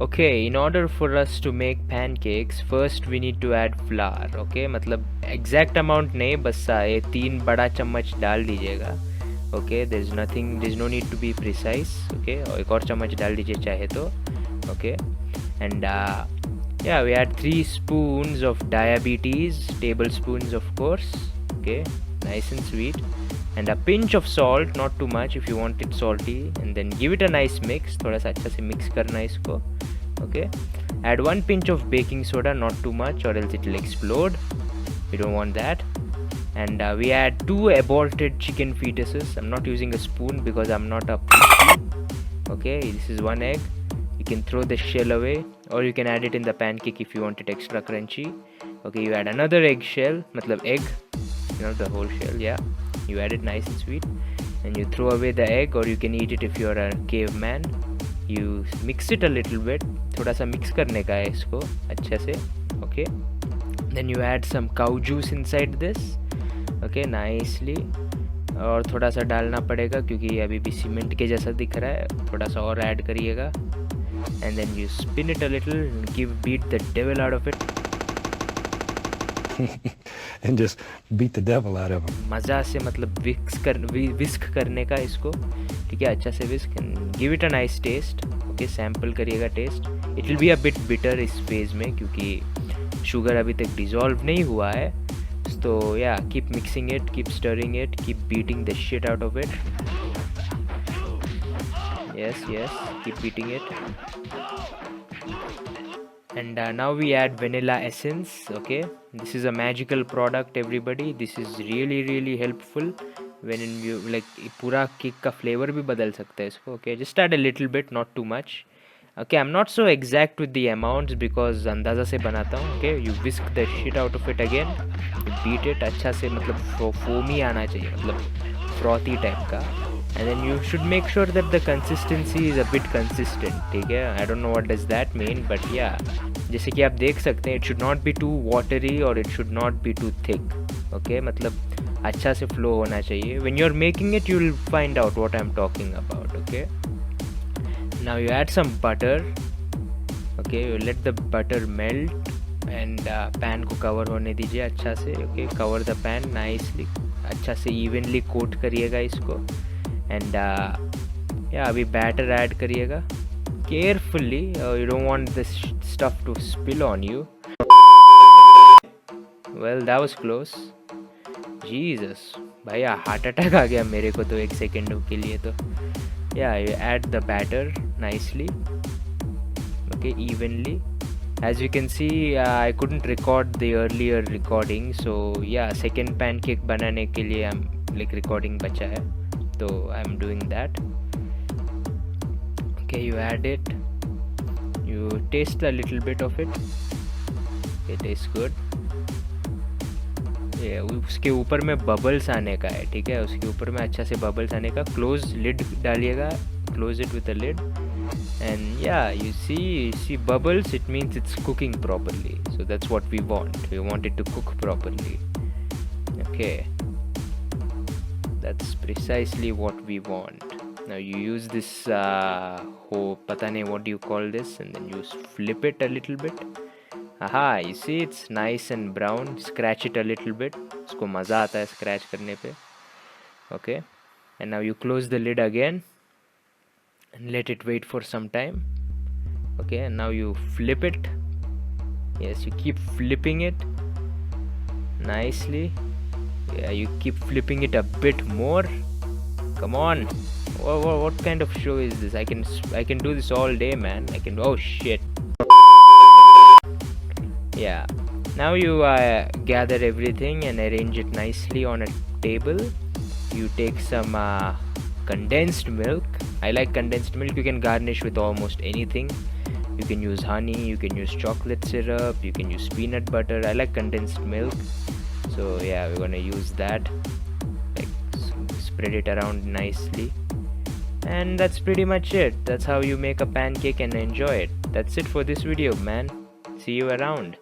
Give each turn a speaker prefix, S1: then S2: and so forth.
S1: Okay, in order for us to make pancakes, first we need to add flour. Okay, मतलब exact amount नहीं, बस ये 3 बड़ा चम्मच डाल दीजिएगा. Okay, there's no need to be precise. Okay, और एक और चम्मच डाल दीजिए चाहे तो. Okay, and yeah, we add 3 spoons of diabetes, tablespoons of course. Okay, nice and sweet. And a pinch of salt, not too much if you want it salty, and then give it a nice mix. थोड़ा सा अच्छा से mix करना इसको. Okay, add 1 pinch of baking soda, not too much or else it will explode. We don't want that. And we add 2 aborted chicken fetuses. I'm not using a spoon because I'm not a pussy. Okay, this is 1 egg. You can throw the shell away, or you can add it in the pancake if you want it extra crunchy. Okay, you add another egg shell, matlab egg, not the whole shell. Yeah, you add it nice and sweet, and you throw away the egg, or you can eat it if you're a caveman. You mix it a little bit, थोड़ा सा mix करने का है इसको अच्छे से. Okay, then you add some cow juice inside this. Okay, nicely. और थोड़ा सा डालना पड़ेगा क्योंकि अभी भी सीमेंट के जैसा दिख रहा है, थोड़ा सा और ऐड करिएगा. And then you spin it a little, beat the devil out of it.
S2: And just beat the devil out of him.
S1: मज़ा से मतलब विस्क करने का इसको, ठीक है, अच्छा से whisk. and give it a nice taste. Okay, sample करिएगा taste. It will be a bit bitter इस फेज़ में क्योंकि शुगर अभी तक डिज़ोल्व नहीं हुआ है. So yeah, keep mixing it, keep stirring it, keep beating the shit out of it. Yes, keep beating it. And now we add vanilla essence. Okay, this is a magical product everybody. This is really helpful when you like पूरा cake का flavour भी बदल सकता है इसको. Okay, just add a little bit, not too much. Okay, I'm not so exact with the amounts because अंदाज़ा से बनाता हूँ. Okay, you whisk the shit out of it again, you beat it अच्छा से, मतलब foamy आना चाहिए, मतलब frothy type का. And then you should make sure that the consistency is a bit consistent. ठीक है, I don't know what does that mean, but yeah, जैसे कि आप देख सकते हैं, it should not be too watery or it should not be too thick. Okay, मतलब अच्छा से flow होना चाहिए. When you're making it, you'll find out what I'm talking about. Okay, now you add some butter. Okay, you let the butter melt and pan को cover होने दीजिए अच्छा से. Okay, cover the pan nicely, अच्छा से evenly coat करिएगा इसको. And yeah, अभी batter add करिएगा carefully. You don't want this stuff to spill on you. Well, that was close. Jesus, भैया हार्ट अटैक आ गया मेरे को तो 1 सेकेंड के लिए तो. Yeah, you add the batter nicely. Okay, evenly. As you can see, I couldn't record the earlier recording, so yeah, second pancake बनाने के लिए I'm like recording बचा है, so I'm doing that. Okay, you add it, you taste a little bit of it. It tastes good. उसके ऊपर में bubbles आने का है, ठीक है, उसके ऊपर में अच्छा से बबल्स आने का. क्लोज लिड डालिएगा, close it with a lid. And yeah, you see bubbles, it means it's cooking properly. So that's what we want it to cook properly. Okay, that's precisely what we want. Now you use this pata nahi what do you call this, and then you flip it a little bit. Aha, you see it's nice and brown. Scratch it a little bit, usko maza aata hai scratch karne pe. Okay, and now you close the lid again and let it wait for some time. Okay, and now you flip it. Yes, you keep flipping it nicely. Yeah, you keep flipping it a bit more. Come on, what kind of show is this? I can do this all day, man. I can. Oh shit. Yeah, now you gather everything and arrange it nicely on a table. You take some condensed milk. I like condensed milk. You can garnish with almost anything. You can use honey, you can use chocolate syrup, you can use peanut butter. I like condensed milk, so yeah, we're gonna use that. Like spread it around nicely, and that's pretty much it. That's how you make a pancake and enjoy it. That's it for this video, man. See you around.